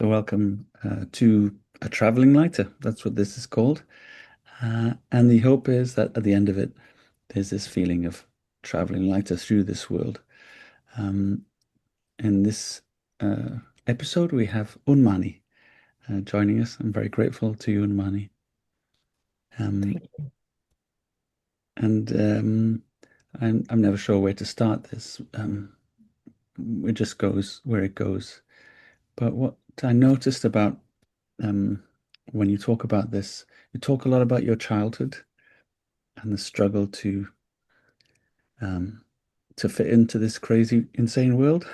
So, welcome to a traveling lighter. That's what this is called. And the hope is that at the end of it, there's this feeling of traveling lighter through this world. Um, in this uh, episode, we have Unmani joining us. I'm very grateful to you, Unmani. Um, Thank you. and I'm never sure where to start this. It just goes where it goes. But what I noticed about um, when you talk about this, you talk a lot about your childhood and the struggle um, to fit into this crazy, insane world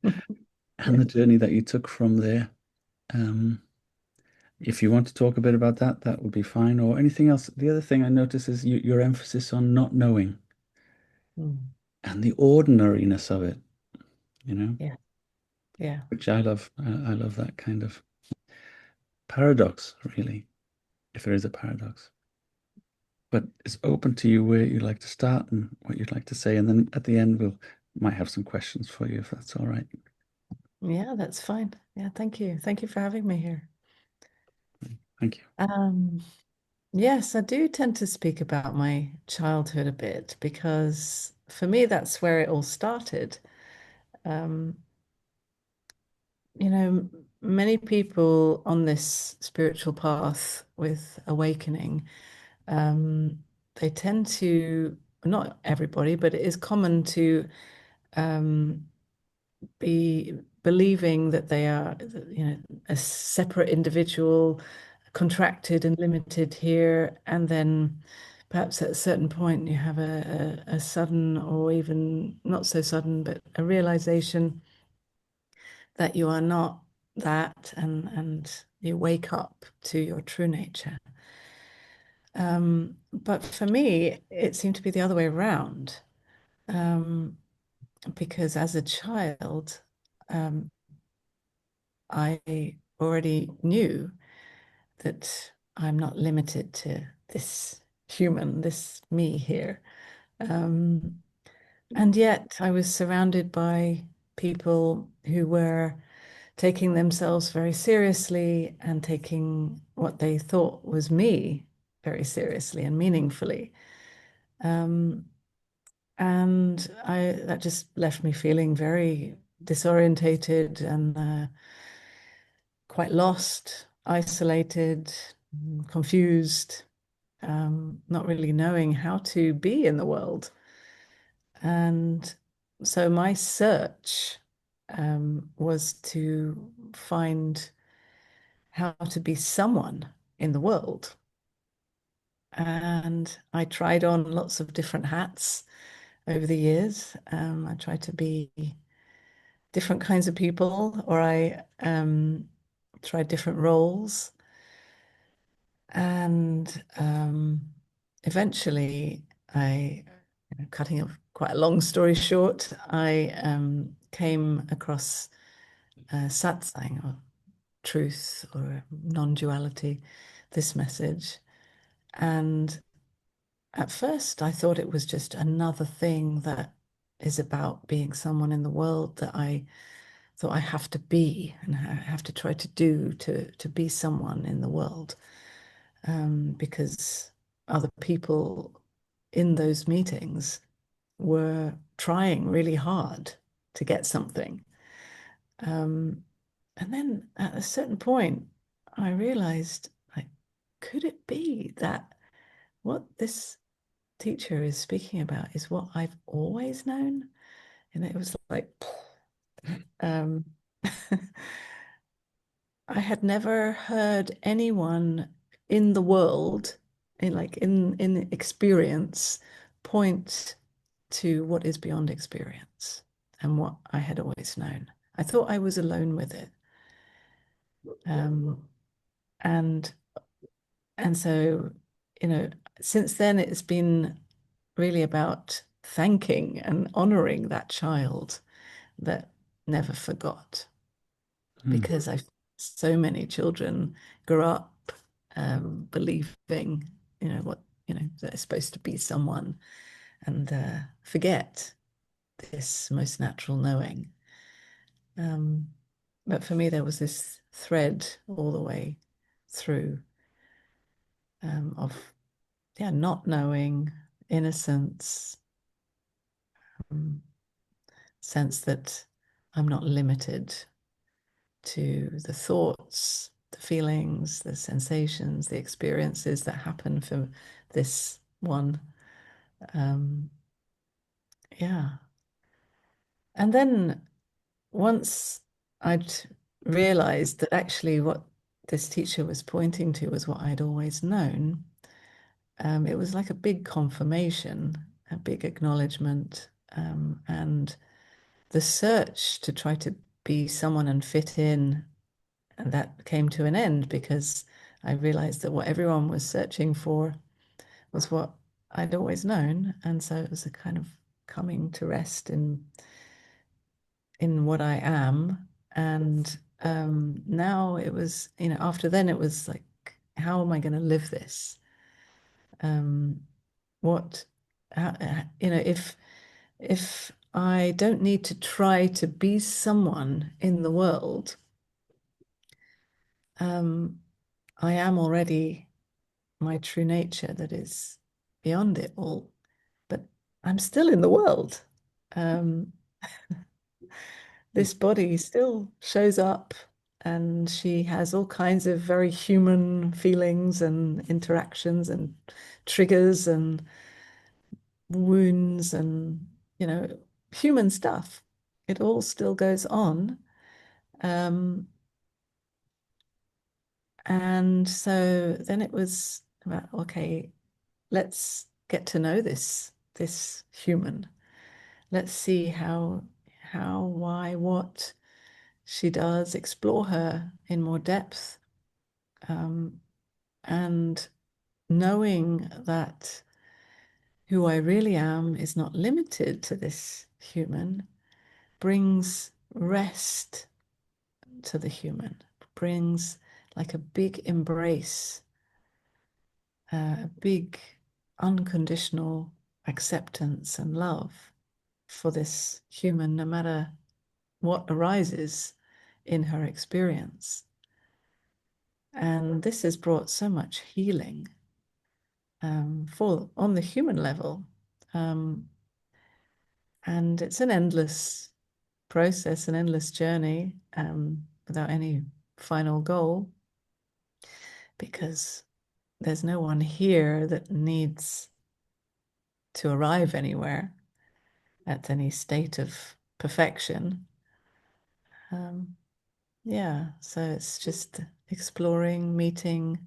and Yeah. the journey that you took from there. Um, if you want to talk a bit about that, that would be fine, or anything else. The other thing I notice is your emphasis on not knowing Mm. and the ordinariness of it, you know, Yeah. Yeah. which I love. I love that kind of paradox, really, if there is a paradox. But it's open to you where you'd like to start and what you'd like to say, and then at the end we'll might have some questions for you if that's all right. Yeah, that's fine. Yeah, thank you. Thank you for having me here. Thank you. Um, yes, I do tend to speak about my childhood a bit because for me that's where it all started. Um, Many people on this spiritual path with awakening, they tend to, not everybody, but it is common to um, be believing that they are, a separate individual, contracted and limited here, and then perhaps at a certain point you have a sudden, or even not so sudden, but a realization that you are not that, and you wake up to your true nature. But for me, it seemed to be the other way around, um, because as a child, um, I already knew that I'm not limited to this human, this me here. Um, and yet I was surrounded by people who were taking themselves very seriously and taking what they thought was me very seriously and meaningfully. Um, and I that just left me feeling very disorientated and quite lost, isolated, confused, not really knowing how to be in the world. And so my search was to find how to be someone in the world. And I tried on lots of different hats over the years. I tried to be different kinds of people, or I tried different roles. And eventually, cutting a quite a long story short, I came across satsang, or truth, or non-duality, this message. And at first, I thought it was just another thing that is about being someone in the world that I thought I have to be and I have to try to do to be someone in the world. Because other people in those meetings were trying really hard to get something. Um, and then at a certain point, I realized, like, could it be that what this teacher is speaking about is what I've always known? And it was like, um, I had never heard anyone in the world, in experience, point to what is beyond experience and what I had always known. I thought I was alone with it. Um, and and so, since then it's been really about thanking and honoring that child that never forgot. Hmm. Because I so many children grow up believing, what they're supposed to be someone, and forget this most natural knowing. Um, But for me, there was this thread all the way through of, yeah, not knowing, innocence, um, sense that I'm not limited to the thoughts, the feelings, the sensations, the experiences that happen for this one. Um, yeah. And then once I'd realized that actually what this teacher was pointing to was what I'd always known, it was like a big confirmation, a big acknowledgement, and the search to try to be someone and fit in, and that came to an end because I realized that what everyone was searching for was what I'd always known, and so it was a kind of coming to rest in what I am. And now it was, after then it was like, how am I going to live this? Um, what, if I don't need to try to be someone in the world, um, I am already my true nature that is beyond it all, but I'm still in the world. Um, this body still shows up and she has all kinds of very human feelings and interactions and triggers and wounds and, you know, human stuff. It all still goes on. Um, and so then it was about, okay, let's get to know this human. Let's see why, what she does, explore her in more depth. Um, and knowing that who I really am is not limited to this human brings rest to the human, brings like a big embrace, a big unconditional acceptance and love for this human, no matter what arises in her experience. And this has brought so much healing for on the human level. Um, and it's an endless process, an endless journey without any final goal, because there's no one here that needs to arrive anywhere at any state of perfection. Um, yeah, so it's just exploring, meeting,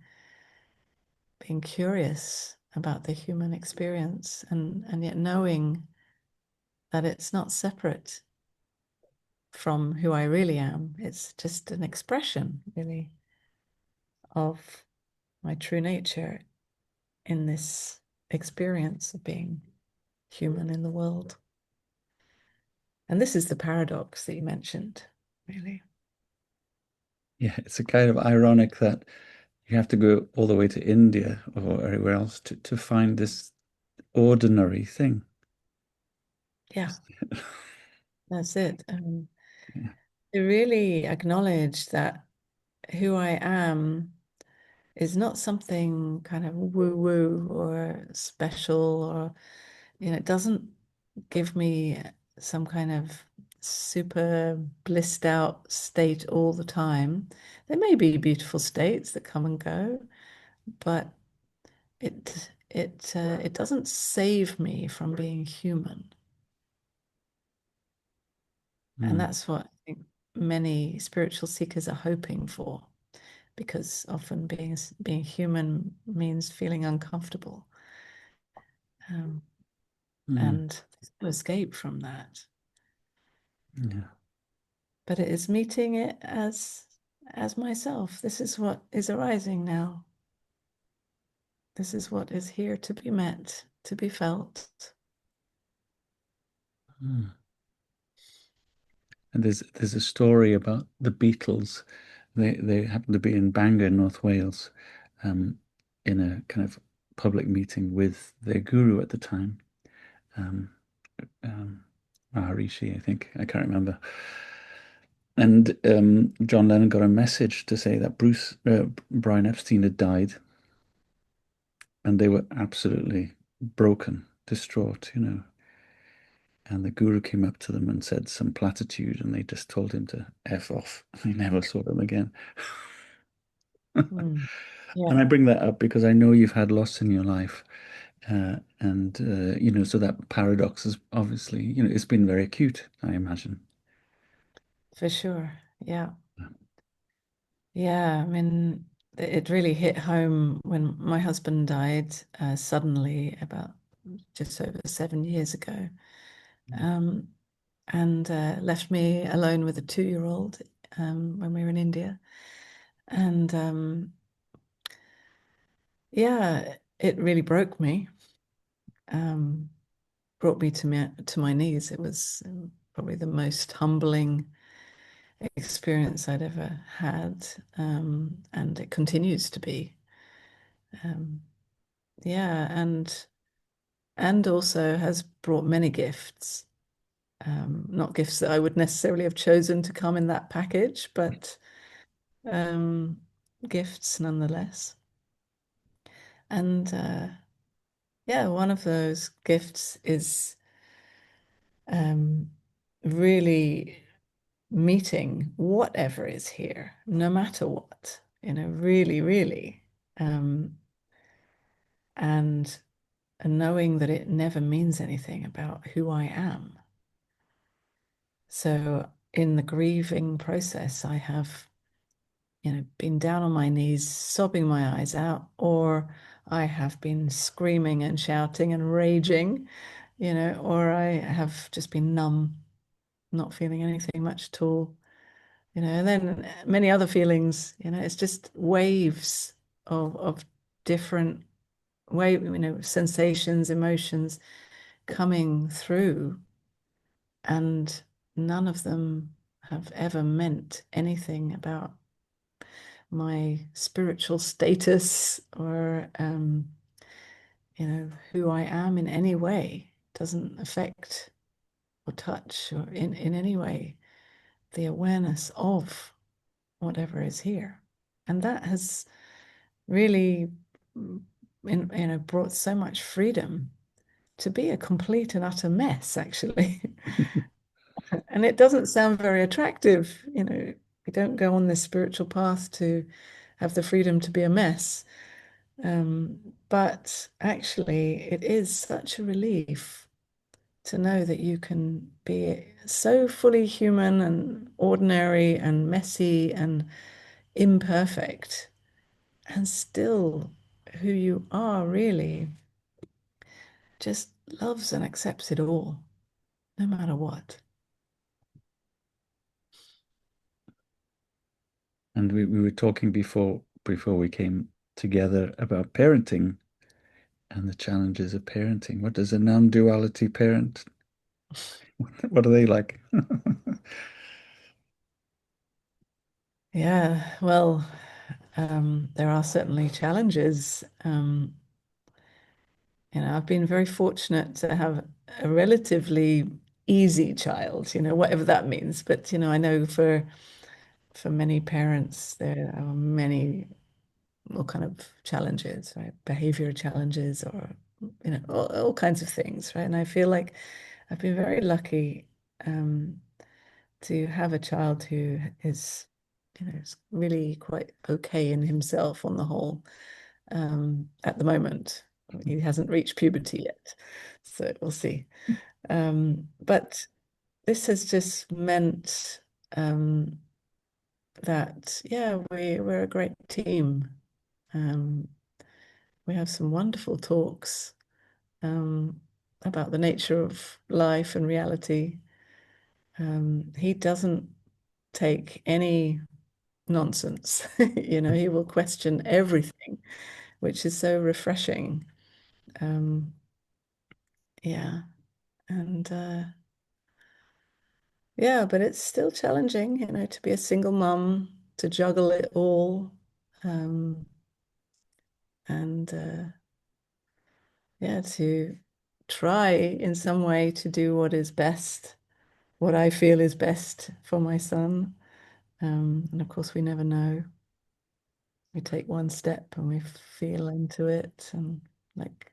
being curious about the human experience, and yet knowing that it's not separate from who I really am. It's just an expression, really, of my true nature in this experience of being human in the world. And this is the paradox that you mentioned, really. Yeah, it's a kind of ironic that you have to go all the way to India or anywhere else to find this ordinary thing. Yeah, that's it. Yeah. To really acknowledge that who I am is not something kind of woo-woo or special, or, it doesn't give me some kind of super blissed out state all the time. There may be beautiful states that come and go, but it doesn't save me from being human. And Mm, that's what I think many spiritual seekers are hoping for, because often being human means feeling uncomfortable, um, mm, and there's no escape from that. yeah. But it is meeting it as myself. This is what is arising now. This is what is here to be met, to be felt. Mm. And there's a story about the Beatles. They happened to be in Bangor, North Wales, um, in a kind of public meeting with their guru at the time, um, um, Maharishi, I think. I can't remember. And John Lennon got a message to say that Brian Epstein had died, and they were absolutely broken, distraught, you know. And the guru came up to them and said some platitude, and they just told him to F off. They never saw them again. Mm. And I Yeah, bring that up because I know you've had loss in your life. And you know, so that paradox is obviously, you know, it's been very acute, I imagine. for sure. Yeah. Yeah. I mean, it really hit home when my husband died suddenly about just over 7 years ago. Um, and left me alone with a 2-year-old when we were in India. And yeah, it really broke me, um, brought me to my knees. It was probably the most humbling experience I'd ever had, and it continues to be. Um, yeah, and also has brought many gifts. Not gifts that I would necessarily have chosen to come in that package, but um, gifts nonetheless. And yeah, one of those gifts is um, really meeting whatever is here, no matter what, really, really. Um, and and knowing that it never means anything about who I am. So in the grieving process, I have, been down on my knees, sobbing my eyes out, or I have been screaming and shouting and raging, or I have just been numb, not feeling anything much at all, and then many other feelings, it's just waves of different sensations, emotions coming through, and none of them have ever meant anything about my spiritual status or who I am in any way. Doesn't affect or touch or in any way the awareness of whatever is here. And that has really brought so much freedom to be a complete and utter mess, actually. And it doesn't sound very attractive. We don't go on this spiritual path to have the freedom to be a mess. But actually, it is such a relief to know that you can be so fully human and ordinary and messy and imperfect and still who you are really just loves and accepts it all, no matter what. And we were talking before we came together about parenting and the challenges of parenting. What does a non-duality parent, what are they like? Yeah, well, there are certainly challenges. I've been very fortunate to have a relatively easy child, whatever that means. But, I know for many parents, there are many all kind of challenges, right? Behavior challenges or, all kinds of things, right? And I feel like I've been very lucky to have a child who is really quite okay in himself on the whole. At the moment, he hasn't reached puberty yet, so we'll see. But this has just meant that, yeah, we're a great team. Um, we have some wonderful talks um, about the nature of life and reality. He doesn't take any nonsense. He will question everything, which is so refreshing. Um, yeah, and yeah, but it's still challenging, to be a single mum, to juggle it all, um, and yeah, to try in some way to do what is best, what I feel is best for my son. And of course, we never know. We take one step and we feel into it and like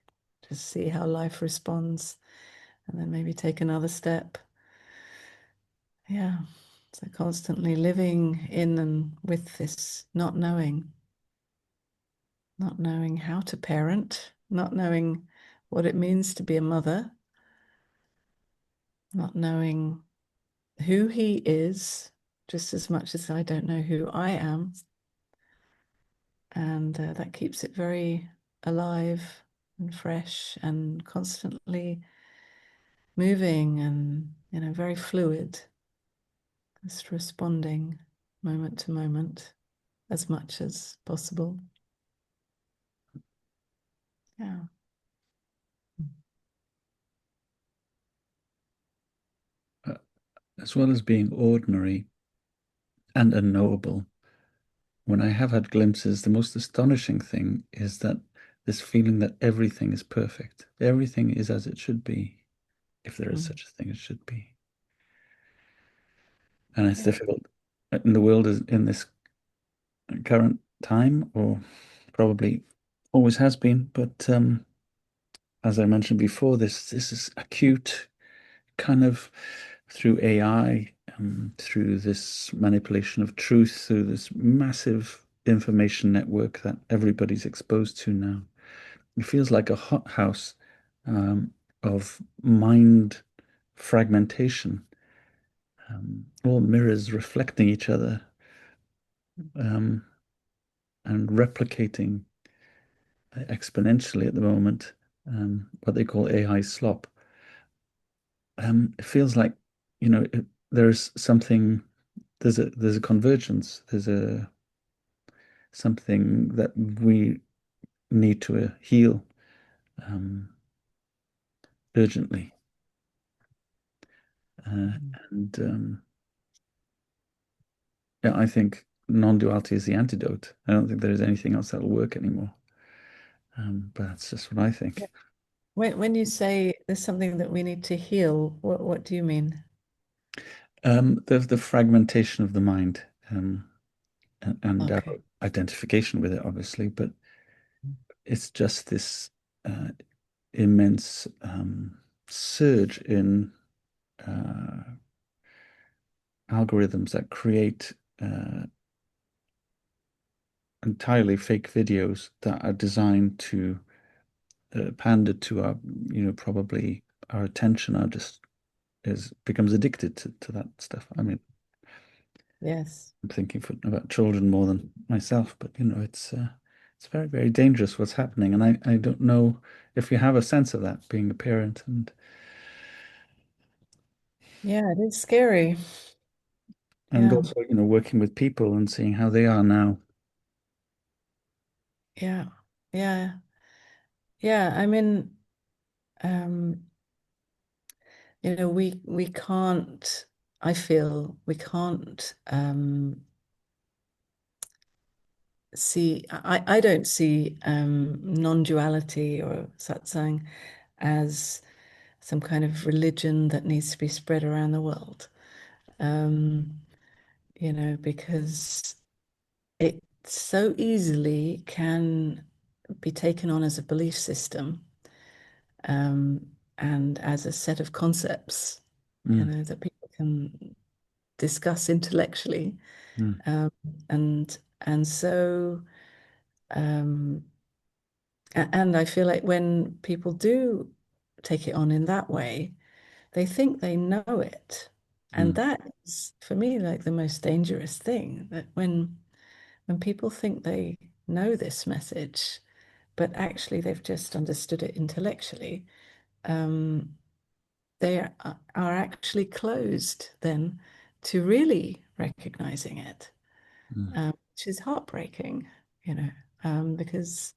just see how life responds, and then maybe take another step. Yeah. So constantly living in and with this not knowing how to parent, not knowing what it means to be a mother, not knowing who he is, just as much as I don't know who I am. And that keeps it very alive and fresh and constantly moving and, very fluid, just responding moment to moment as much as possible. Yeah. Uh, as well as being ordinary and unknowable, when I have had glimpses, the most astonishing thing is that this feeling that everything is perfect, everything is as it should be, if there is Mm. such a thing as should be. And it's Yeah. difficult in the world is in this current time, or probably always has been. But as I mentioned before, this is acute, kind of through AI, through this manipulation of truth, through this massive information network that everybody's exposed to now. It feels like a hothouse um, of mind fragmentation, all mirrors reflecting each other, um, and replicating exponentially at the moment, what they call AI slop. It feels like, there's something, there's a convergence, there's a something that we need to heal um, urgently. Uh, Mhm. and yeah, I think non-duality is the antidote. I don't think there is anything else that'll work anymore. But that's just what I Yeah. think. When you say there's something that we need to heal, what do you mean? The fragmentation of the mind, and our Okay. identification with it, obviously, but it's just this uh, immense surge in uh, algorithms that create entirely fake videos that are designed to pander to our, probably our attention. Our just is becomes addicted to that stuff. I mean, Yes. I'm thinking about children more than myself, but it's very, very dangerous what's happening, and I don't know if you have a sense of that being a parent Yeah, it is scary. and Yeah. also, working with people and seeing how they are now. Yeah. Yeah. Yeah. I mean, um, we can't, I feel we can't see I don't see non-duality or satsang as some kind of religion that needs to be spread around the world. Um, because it so easily can be taken on as a belief system, um, and as a set of concepts, Mm, that people can discuss intellectually. mm, Um, and so, um, and I feel like when people do take it on in that way, they think they know it. And mm, that is, for me, like the most dangerous thing, that when people think they know this message, but actually they've just understood it intellectually, um, they are actually closed then to really recognizing it, mm, which is heartbreaking, because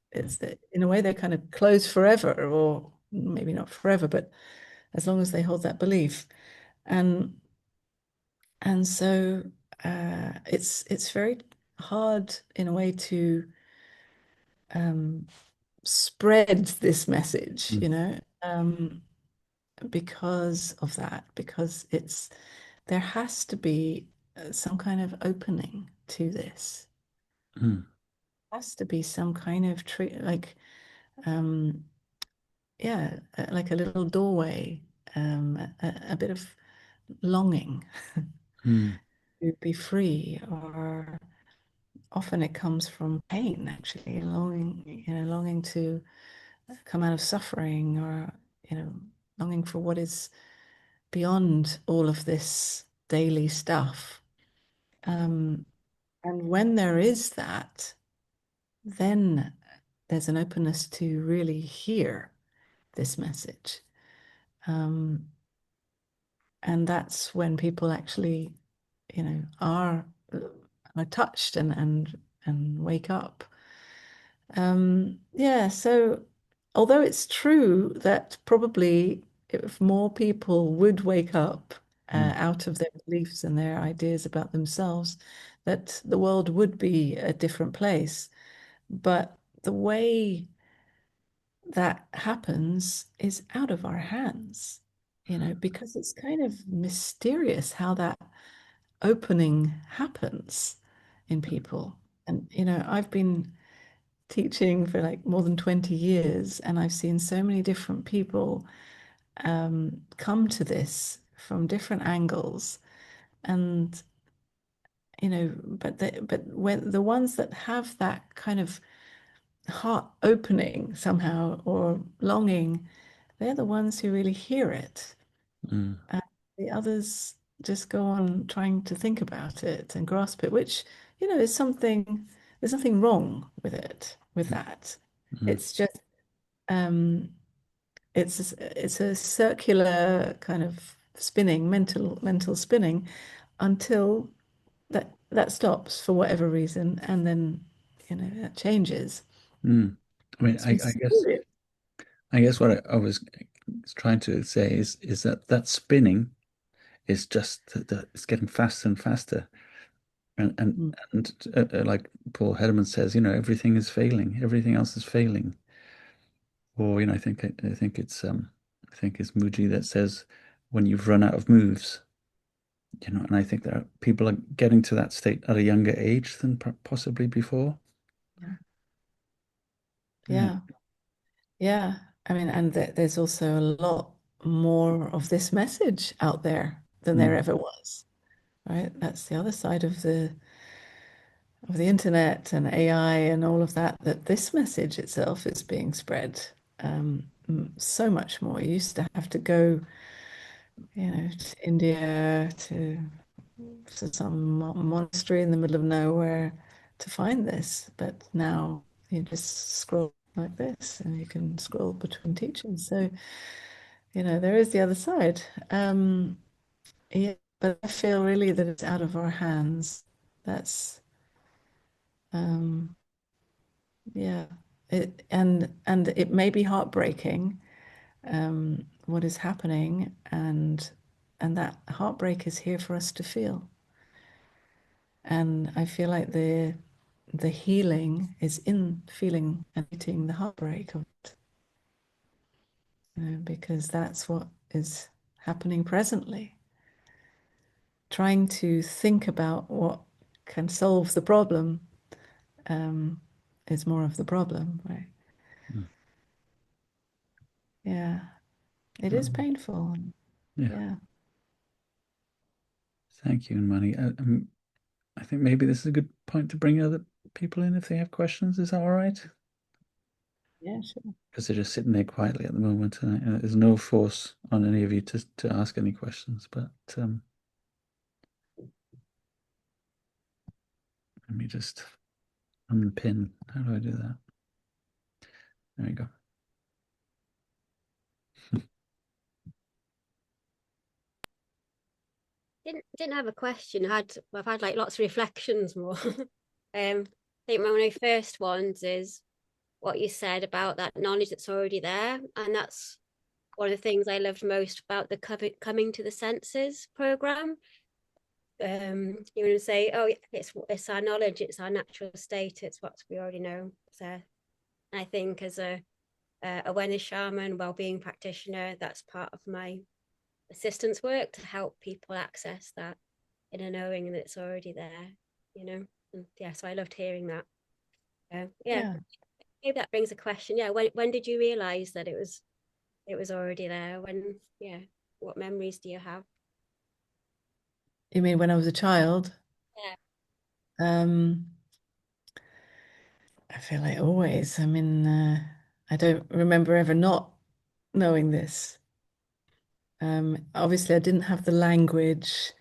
in a way they're kind of closed forever, or maybe not forever, but as long as they hold that belief. And and so it's very hard in a way to um, spread this message, mm, because of that, because there has to be. some kind of opening to this. Mm, Has to be some kind of tree, like um, yeah, like a little doorway, a bit of longing mm, to be free, or often it comes from pain, actually, longing, longing to come out of suffering, or you know, longing for what is beyond all of this daily stuff. Um, and when there is that, then there's an openness to really hear this message. Um, and that's when people actually, are touched and wake up. Yeah, so although it's true that probably if more people would wake up mm, out of their beliefs and their ideas about themselves, that the world would be a different place. But the way that happens is out of our hands, because it's kind of mysterious how that opening happens in people. And, I've been teaching for like more than 20 years, and I've seen so many different people come to this from different angles. And, but when the ones that have that kind of heart opening somehow or longing, they're the ones who really hear it. mm, And the others just go on trying to think about it and grasp it, which, is something, there's nothing wrong with it, with that. mm, It's just, um, it's a circular kind of spinning, mental spinning until that stops for whatever reason, and then, that changes. mm. I mean, It's I guess mysterious. what I was trying to say is that that spinning is just it's getting faster and faster, and Mm. like Paul Hederman says, everything is failing, everything else is failing. Or I think it's Muji that says when you've run out of moves, and I think that people are getting to that state at a younger age than possibly before. Yeah. Yeah. Yeah. Yeah. I mean, and there's also a lot more of this message out there than there Mm, ever was, right? That's the other side of the internet and AI and all of that, that this message itself is being spread so much more. You used to have to go, to India, to some monastery in the middle of nowhere to find this, but now you just scroll like this and you can scroll between teachings. So, there is the other side. Yeah, but I feel really that it's out of our hands. That's um, yeah. And it may be heartbreaking, what is happening, and that heartbreak is here for us to feel. And I feel like the healing is in feeling and eating the heartbreak of it, because that's what is happening presently. Trying to think about what can solve the problem um, is more of the problem, right? mm. Yeah, it is Um, painful. yeah. Yeah, Thank you, Unmani. I think maybe this is a good point to bring other people in if they have questions. Is that all right? yeah, sure. Because they're just sitting there quietly at the moment, and there's no force on any of you to ask any questions. But let me just unpin. How do I do that? There you go. Didn't have a question. I've had like lots of reflections more. I think one of my first ones is what you said about that knowledge that's already there, and that's one of the things I loved most about the coming to the senses program. You want to say, oh, it's our knowledge, it's our natural state, it's what we already know. So I think as a awareness shaman, well-being practitioner, that's part of my assistance work to help people access that in a knowing that it's already there, you know. And yeah, so I loved hearing that. Yeah, Yeah. maybe that brings a question. Yeah, when did you realize that it was already there? When, yeah, what memories do you have? You mean when I was a child? Yeah. Um, I feel like always. I mean, I don't remember ever not knowing this. Obviously, I didn't have the language,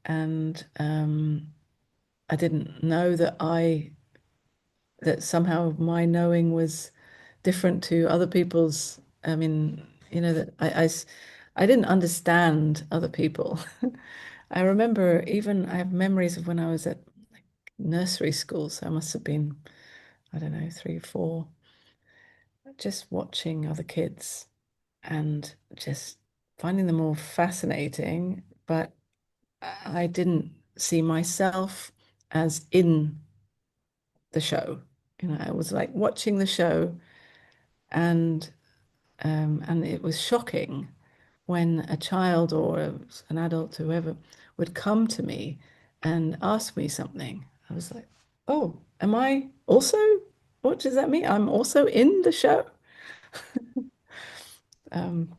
and I didn't know that somehow my knowing was different to other people's. I mean, that I didn't understand other people. I remember even I have memories of when I was at nursery school, so I must have been, I don't know, 3, 4, just watching other kids and just finding them all fascinating, but I didn't see myself as in the show. I was like watching the show, and and it was shocking when a child or an adult, whoever, would come to me and ask me something. I was like, oh, am I also? What does that mean? I'm also in the show. Um,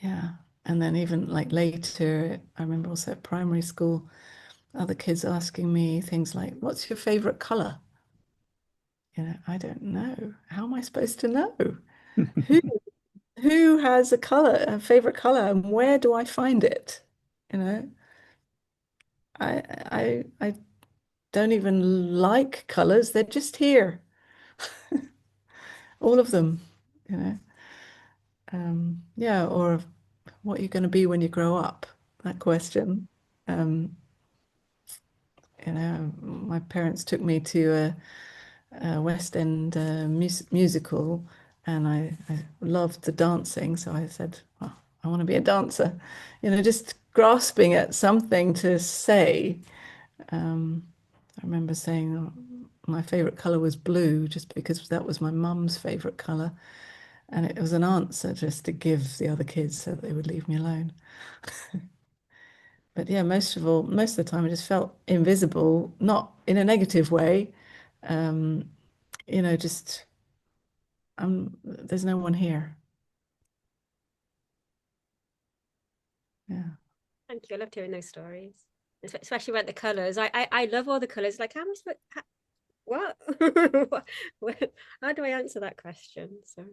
yeah. And then even like later, I remember also at primary school, other kids asking me things like, what's your favorite color? I don't know. How am I supposed to know? Who who has a favorite color, and where do I find it? You know, I don't even like colors. They're just here, all of them, you know. Yeah, or what are you going to be when you grow up? That question. Um, my parents took me to a West End musical, and I loved the dancing. So I said, well, I want to be a dancer. Just grasping at something to say. I remember saying my favorite color was blue, just because that was my mum's favorite color, and it was an answer just to give the other kids so that they would leave me alone. But yeah, most of the time, I just felt invisible, not in a negative way. Um, just there's no one here. Yeah. Thank you. I loved hearing those stories, especially about the colors. I love all the colors. Like, how am I supposed? What? How do I answer that question? So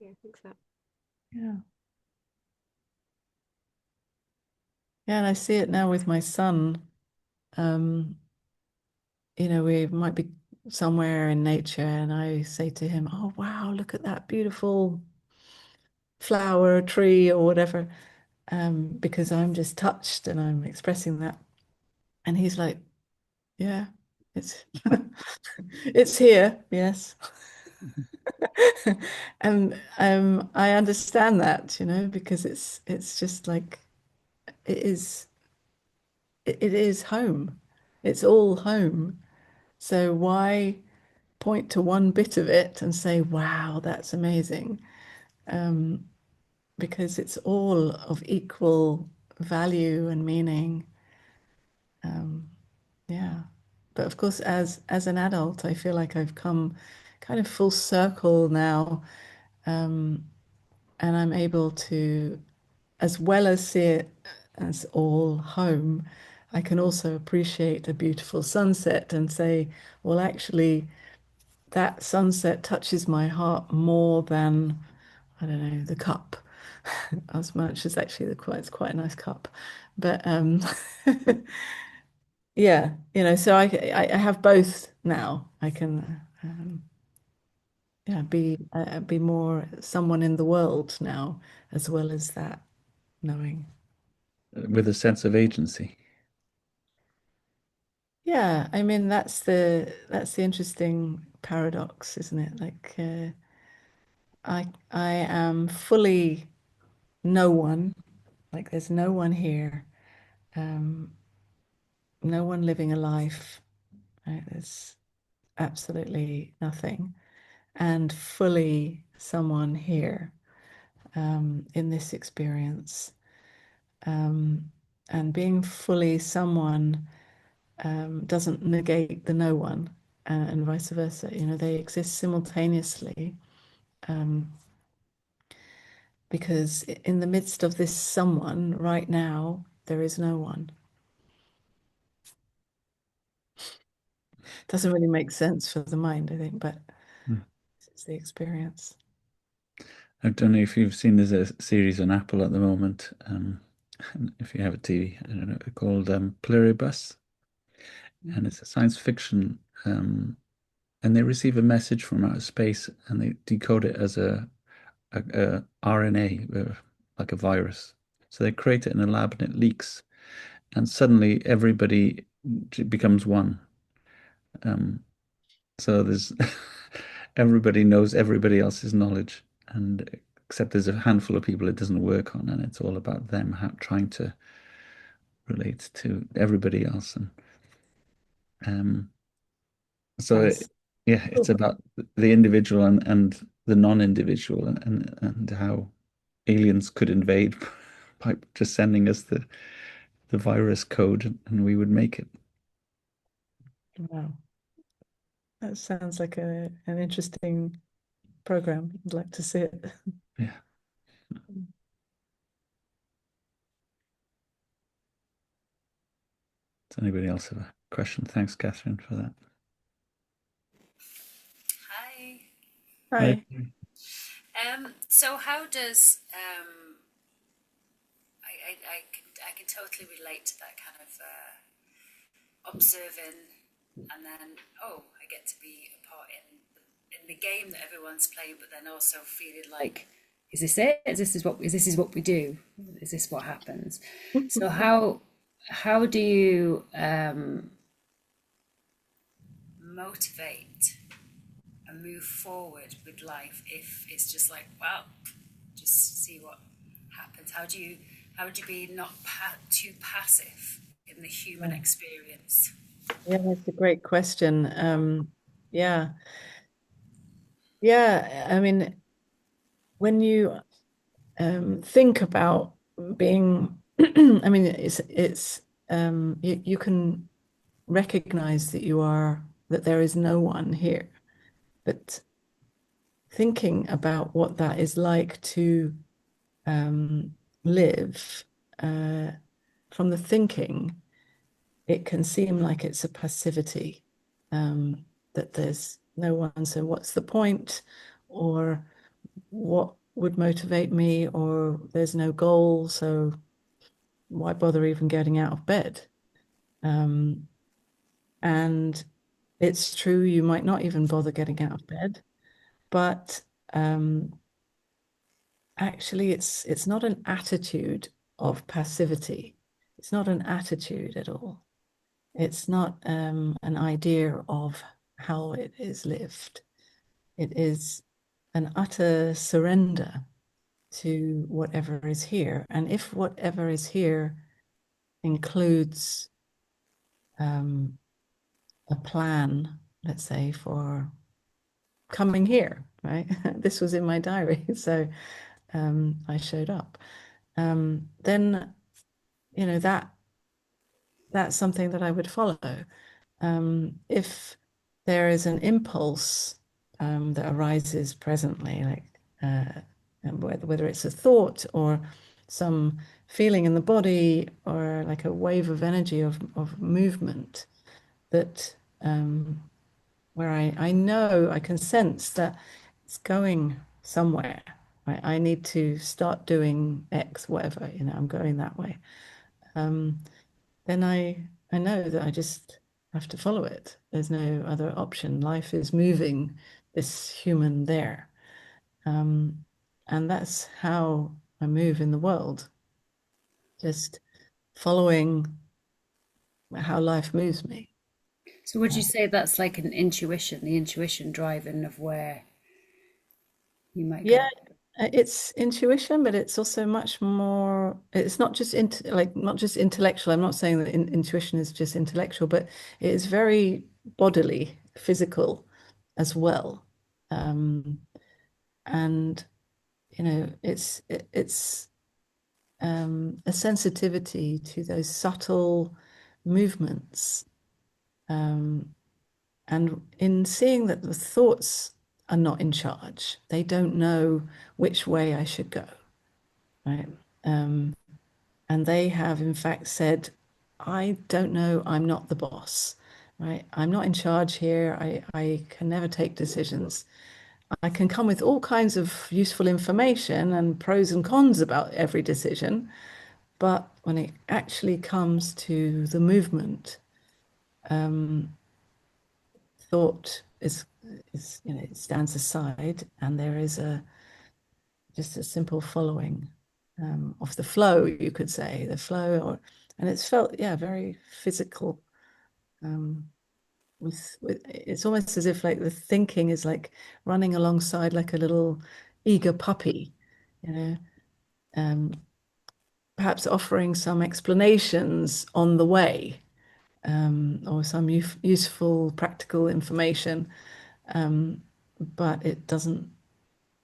yeah, thanks for that. Yeah. Yeah, and I see it now with my son. Um, we might be somewhere in nature, and I say to him, "Oh, wow, look at that beautiful flower, tree, or whatever," because I'm just touched and I'm expressing that. And he's like, "Yeah, it's it's here, yes." And I understand that, because it's just like it is it is home. It's all home. So why point to one bit of it and say, wow, that's amazing? Um, because it's all of equal value and meaning. Um, yeah. But of course, as an adult, I feel like I've come kind of full circle now, um, and I'm able to, as well as see it as all home, I can also appreciate a beautiful sunset and say, well, actually, that sunset touches my heart more than, I don't know, the cup, as much as actually it's quite a nice cup. But yeah, so I have both now. I can yeah be more someone in the world now, as well as that knowing. With a sense of agency. Yeah, I mean that's the interesting paradox, isn't it? Like I am fully no one, like there's no one here, um, no one living a life, right? There's absolutely nothing, and fully someone here in this experience. Um, and being fully someone doesn't negate the no one, and vice versa. You know, they exist simultaneously, um, because in the midst of this someone right now, there is no one. Doesn't really make sense for the mind, I think, but Mm. it's the experience. I don't know if you've seen, there's a series on Apple at the moment. If you have a TV, I don't know, called Pluribus, and it's a science fiction. And they receive a message from outer space, and they decode it as a RNA, like a virus. So they create it in a lab, and it leaks, and suddenly everybody becomes one. Um, so there's everybody knows everybody else's knowledge, and except there's a handful of people it doesn't work on, and it's all about them trying to relate to everybody else. And um, so Sounds yeah, it's cool. about the individual and the non-individual, and how aliens could invade by just sending us the virus code, and we would make it. Wow. That sounds like an interesting program. I'd like to see it. Yeah. Does anybody else have a question? Thanks, Catherine, for that. Hi. Hi. Hi. So how does I can totally relate to that kind of observing, and then I get to be a part in the game that everyone's playing, but then also feeling like, is this it? Is this what we do? Is this what happens? So how do you motivate and move forward with life if it's just like, well, just see what happens? How would you be not too passive in the human Yeah, experience? yeah, that's a great question. Yeah, yeah. I mean, when you think about being, I mean, it's you can recognize that that there is no one here, but thinking about what that is like to um, live from the thinking, it can seem like it's a passivity, that there's no one. So, what's the point? Or what would motivate me? Or there's no goal. So, why bother even getting out of bed? Um, and it's true, you might not even bother getting out of bed, but actually it's not an attitude of passivity. It's not an attitude at all. It's not an idea of how it is lived. It is an utter surrender to whatever is here. And if whatever is here includes um, a plan, let's say, for coming here, right? This was in my diary, so I showed up. Then, you know, that's something that I would follow. If there is an impulse that arises presently, like whether it's a thought or some feeling in the body or like a wave of energy of movement that where I know I can sense that it's going somewhere. I need to start doing X, whatever, you know, I'm going that way. Then I know that I just have to follow it. There's no other option. Life is moving this human there. Um, and that's how I move in the world, just following how life moves me. So would you say that's like an intuition, the intuition driving of where you might Yeah, go? it's intuition, but it's also much more, it's not just not just intellectual. I'm not saying that intuition is just intellectual, but it is very bodily, physical as well. Um, and you know, it's a sensitivity to those subtle movements. And in seeing that the thoughts are not in charge, they don't know which way I should go, right? And they have, in fact, said, I don't know, I'm not the boss, right? I'm not in charge here. I can never take decisions. I can come with all kinds of useful information and pros and cons about every decision. But when it actually comes to the movement, thought is it stands aside, and there is a just a simple following of the flow, you could say, the flow, and it's felt, yeah, very physical. Um, with it's almost as if like the thinking is like running alongside like a little eager puppy, you know, um, perhaps offering some explanations on the way, or some useful practical information, but it doesn't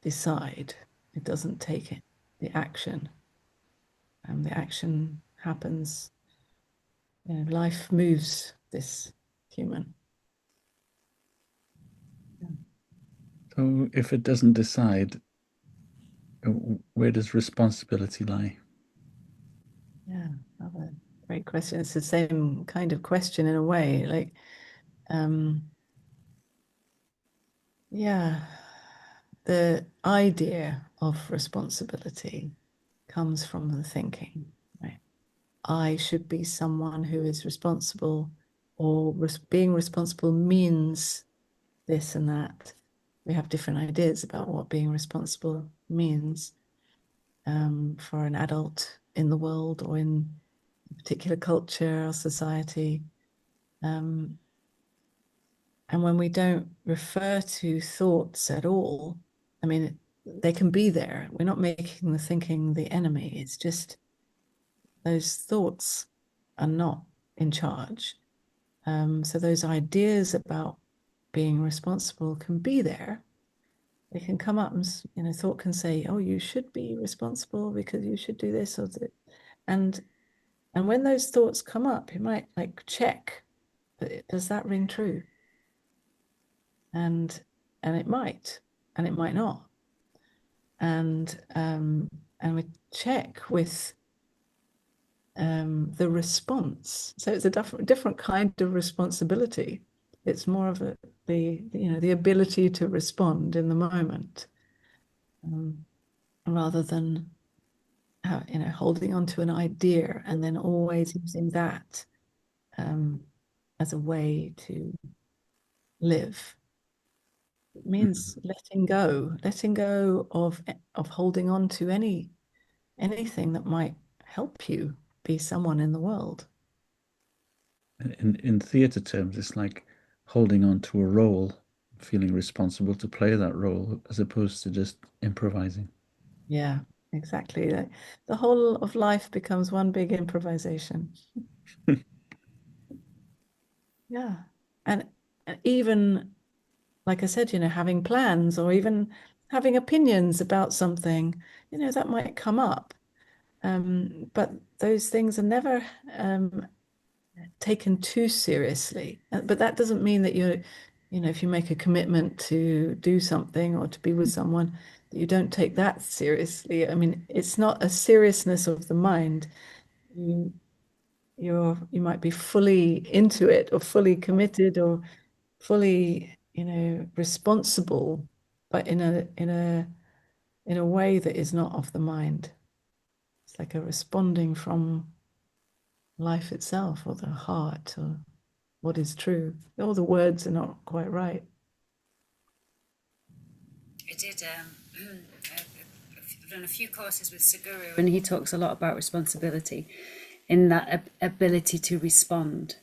decide. It doesn't take it, the action. The action happens. Life moves this human. So if it doesn't decide, where does responsibility lie? Yeah, another great question. It's the same kind of question in a way. Like, yeah, the idea of responsibility comes from the thinking, right? I should be someone who is responsible, or being responsible means this and that. We have different ideas about what being responsible means, for an adult in the world or in a particular culture or society. And when we don't refer to thoughts at all, I mean, they can be there. We're not making the thinking the enemy. It's just those thoughts are not in charge. So those ideas about being responsible can be there. They can come up, and thought can say, "Oh, you should be responsible because you should do this or that." And when those thoughts come up, you might like check, does that ring true? And it might, and it might not. And we check with the response. So it's a different kind of responsibility. It's more of the ability to respond in the moment, rather than holding on to an idea and then always using that as a way to live. It means letting go of holding on to anything that might help you be someone in the world. In theatre terms, it's like holding on to a role, feeling responsible to play that role, as opposed to just improvising. Yeah, exactly. The whole of life becomes one big improvisation. Yeah. And even, like I said, having plans or even having opinions about something, that might come up. But those things are never taken too seriously. But that doesn't mean that if you make a commitment to do something or to be with someone, that you don't take that seriously. I mean, it's not a seriousness of the mind. You you might be fully into it or fully committed or fully, responsible, but in a way that is not of the mind. It's like a responding from life itself or the heart or what is true. All the words are not quite right. I did. I've done a few courses with Saguru, and he talks a lot about responsibility in that ability to respond.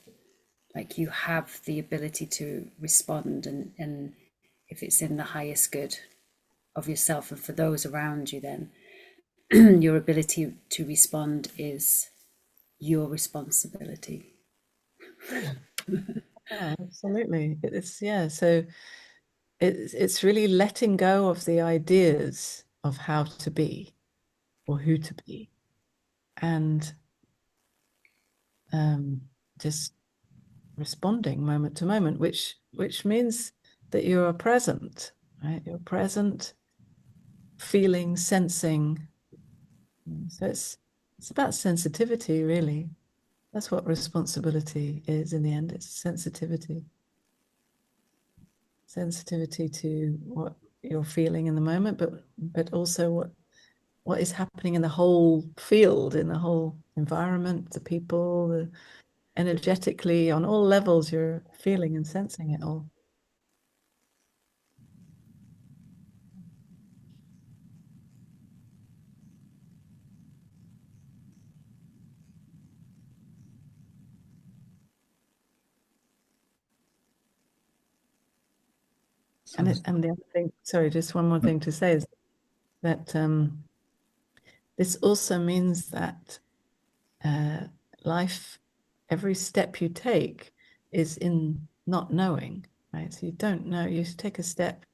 Like you have the ability to respond, and if it's in the highest good of yourself and for those around you, then your ability to respond is your responsibility. Yeah, absolutely. So it's really letting go of the ideas of how to be or who to be, and just responding moment to moment, which means that you are present, right? You're present, feeling, sensing. So it's about sensitivity, really. That's what responsibility is in the end. It's sensitivity. Sensitivity to what you're feeling in the moment, but also what is happening in the whole field, in the whole environment, the people, energetically, on all levels, you're feeling and sensing it all. And the other thing, sorry, just one more thing to say is that this also means that life, every step you take is in not knowing, right? So you don't know, you take a step,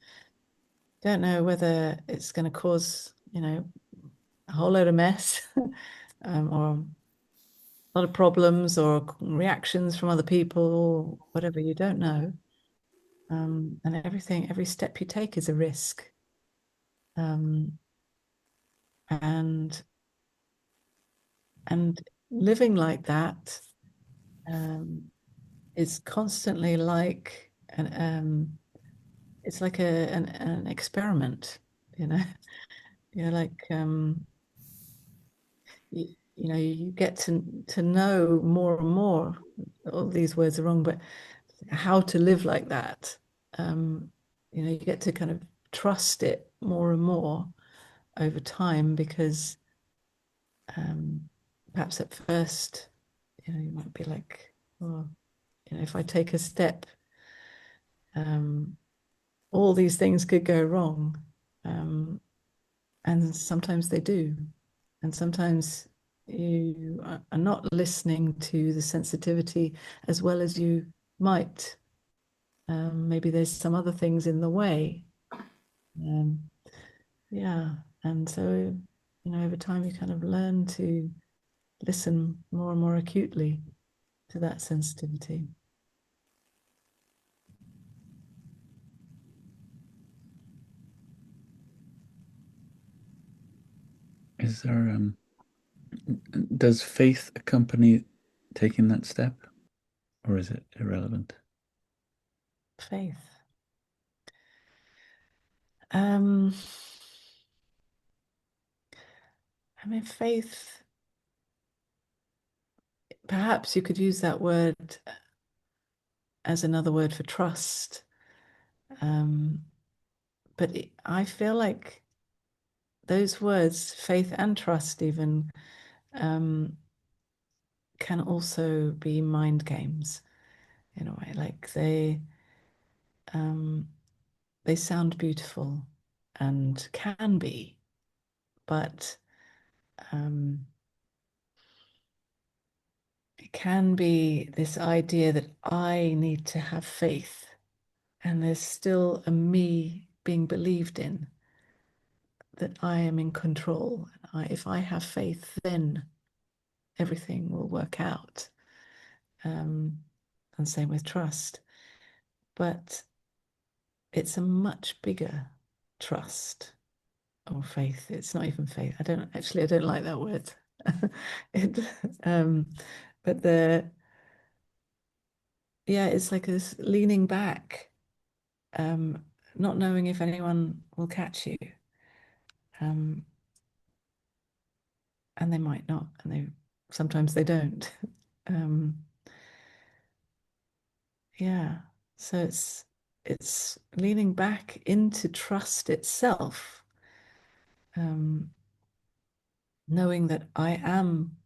don't know whether it's going to cause, a whole load of mess or a lot of problems or reactions from other people or whatever, you don't know. And every step you take is a risk. Um, and living like that is constantly like it's like an experiment, you know. Like you get to know more and more. All these words are wrong, but how to live like that. You get to kind of trust it more and more over time because perhaps at first, you might be like, oh, if I take a step, all these things could go wrong. And sometimes they do. And sometimes you are not listening to the sensitivity as well as you might. Maybe there's some other things in the way. Yeah. And so, over time you kind of learn to listen more and more acutely to that sensitivity. Is there does faith accompany taking that step, or is it irrelevant? Faith. I mean, faith, perhaps you could use that word as another word for trust. But I feel like those words, faith and trust, even, can also be mind games in a way. Like they sound beautiful and can be, but it can be this idea that I need to have faith, and there's still a me being believed in, that I am in control. If I have faith, then everything will work out. And same with trust. But it's a much bigger trust or faith. It's not even faith. I don't like that word. it, um, but it's like this leaning back, not knowing if anyone will catch you. And they might not, and sometimes they don't. um, yeah. So it's leaning back into trust itself, knowing that I am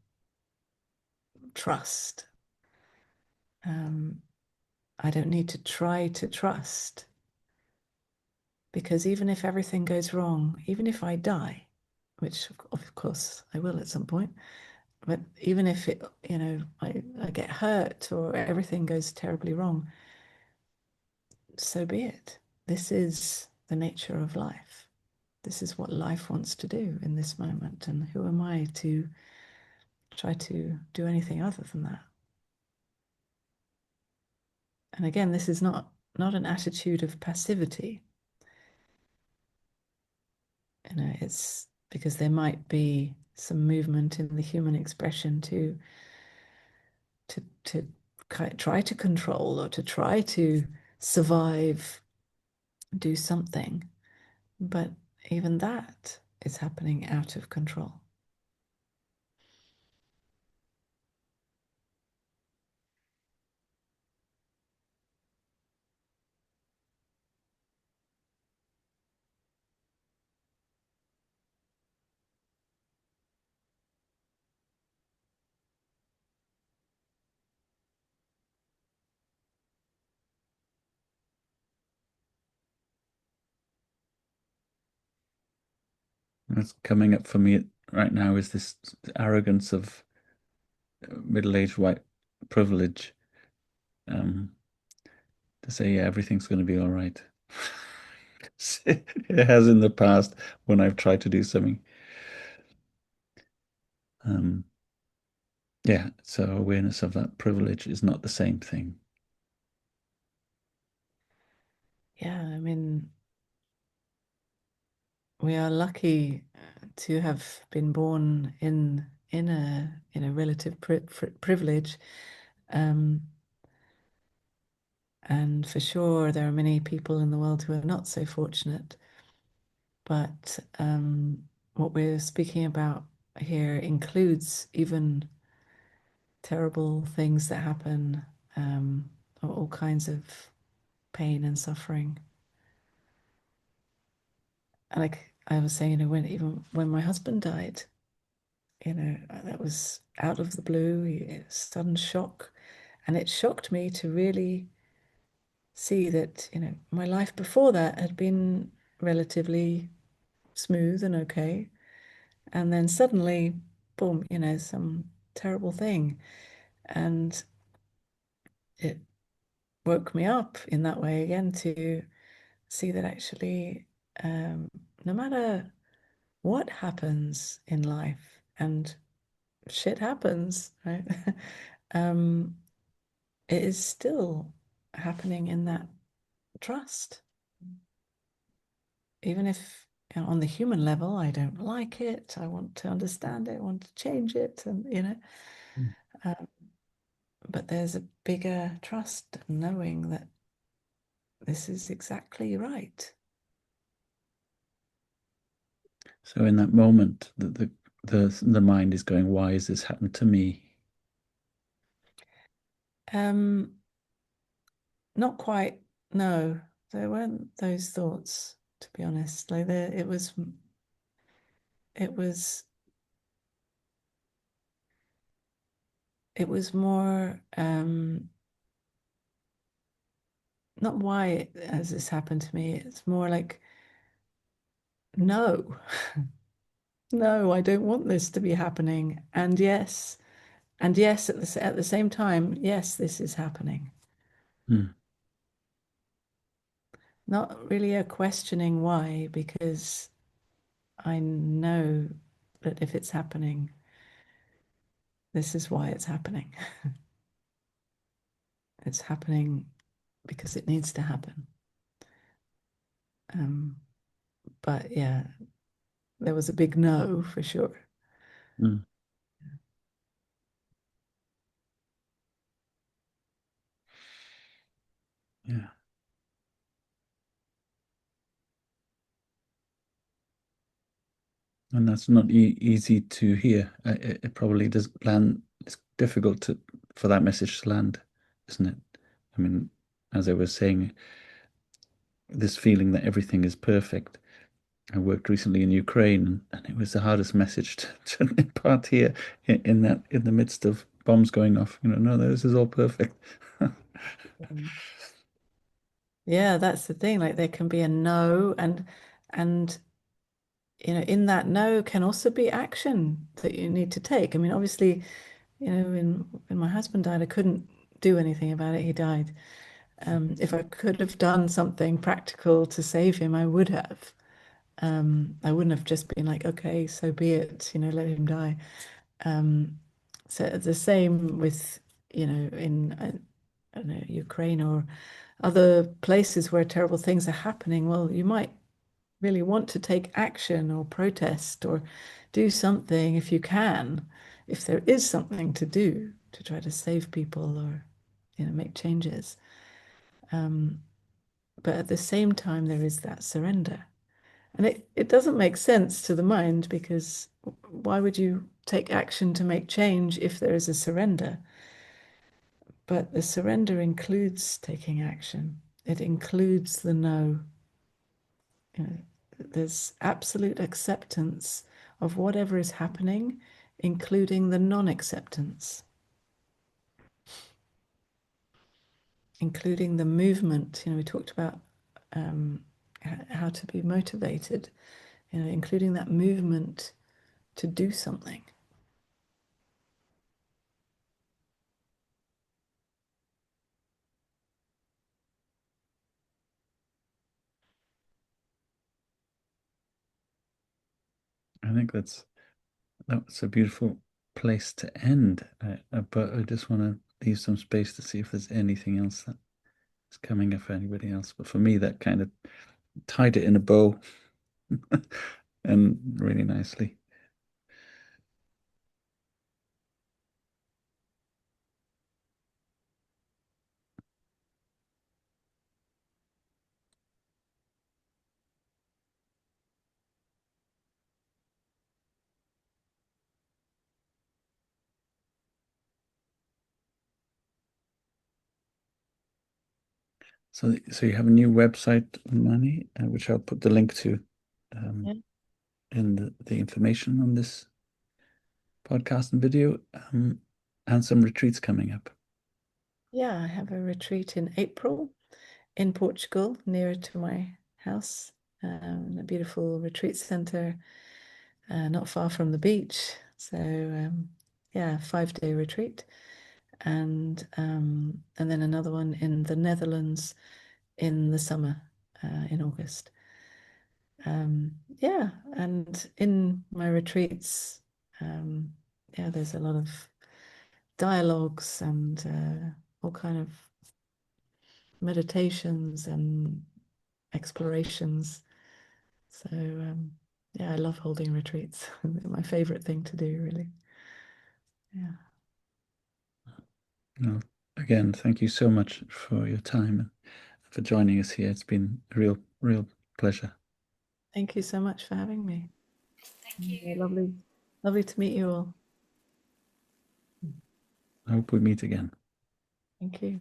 trust. I don't need to try to trust, because even if everything goes wrong, even if I die, which of course I will at some point, but even if I get hurt or everything goes terribly wrong, so be it. This is the nature of life. This is what life wants to do in this moment. And who am I to try to do anything other than that. And again, this is not an attitude of passivity. It's because there might be some movement in the human expression to try to control or to try to survive, do something. But even that is happening out of control. What's coming up for me right now is this arrogance of middle-aged white privilege, um, to say, yeah, everything's going to be all right. It has in the past when I've tried to do something. Um, yeah, so awareness of that privilege is not the same thing. Yeah, I mean, we are lucky to have been born in a relative privilege, um, and for sure there are many people in the world who are not so fortunate. But what we're speaking about here includes even terrible things that happen, all kinds of pain and suffering. And like I was saying, even when my husband died, that was out of the blue, sudden shock. And it shocked me to really see that, my life before that had been relatively smooth and okay. And then suddenly, boom, some terrible thing. And it woke me up in that way again to see that actually, no matter what happens in life, and shit happens, right? um, it is still happening in that trust. Even if, on the human level, I don't like it, I want to understand it, I want to change it, and Mm. um, but there's a bigger trust, knowing that this is exactly right. So in that moment, the mind is going, why has this happened to me? Not quite. No, there weren't those thoughts, to be honest. Like it was, it was more, not why has this happened to me. It's more like, no, no, I don't want this to be happening. And yes, at the same time, yes, this is happening. Mm. Not really a questioning why, because I know that if it's happening, this is why it's happening. It's happening because it needs to happen. Um, but yeah, there was a big no for sure. Mm. Yeah. And that's not easy to hear. It probably does land. It's difficult for that message to land, isn't it? I mean, as I was saying, this feeling that everything is perfect. I worked recently in Ukraine, and it was the hardest message to impart here in the midst of bombs going off. No, this is all perfect. Yeah, that's the thing. Like there can be a no, and in that no can also be action that you need to take. I mean, obviously, when my husband died, I couldn't do anything about it. He died. If I could have done something practical to save him, I would have. I wouldn't have just been like, okay, so be it, let him die. Um, So the same with, in I don't know, Ukraine or other places where terrible things are happening. Well, you might really want to take action or protest or do something if you can, if there is something to do to try to save people or, make changes. But at the same time, there is that surrender. And it doesn't make sense to the mind, because why would you take action to make change if there is a surrender? But the surrender includes taking action. It includes the no. There's absolute acceptance of whatever is happening, including the non-acceptance, including the movement. We talked about how to be motivated, including that movement to do something. I think that's a beautiful place to end. But I just want to leave some space to see if there's anything else that is coming up for anybody else. But for me, that kind of tied it in a bow and really nicely. So you have a new website, Unmani, which I'll put the link to Yeah. in the information on this podcast and video, and some retreats coming up. Yeah, I have a retreat in April in Portugal, nearer to my house, a beautiful retreat center, not far from the beach. So yeah, 5-day retreat, and then another one in the Netherlands in the summer, in August. Yeah, and in my retreats, yeah, there's a lot of dialogues and all kind of meditations and explorations. So yeah, I love holding retreats. My favorite thing to do, really. Yeah. Well, again, thank you so much for your time and for joining us here. It's been a real pleasure. Thank you so much for having me. Thank you. Lovely to meet you all. I hope we meet again. Thank you.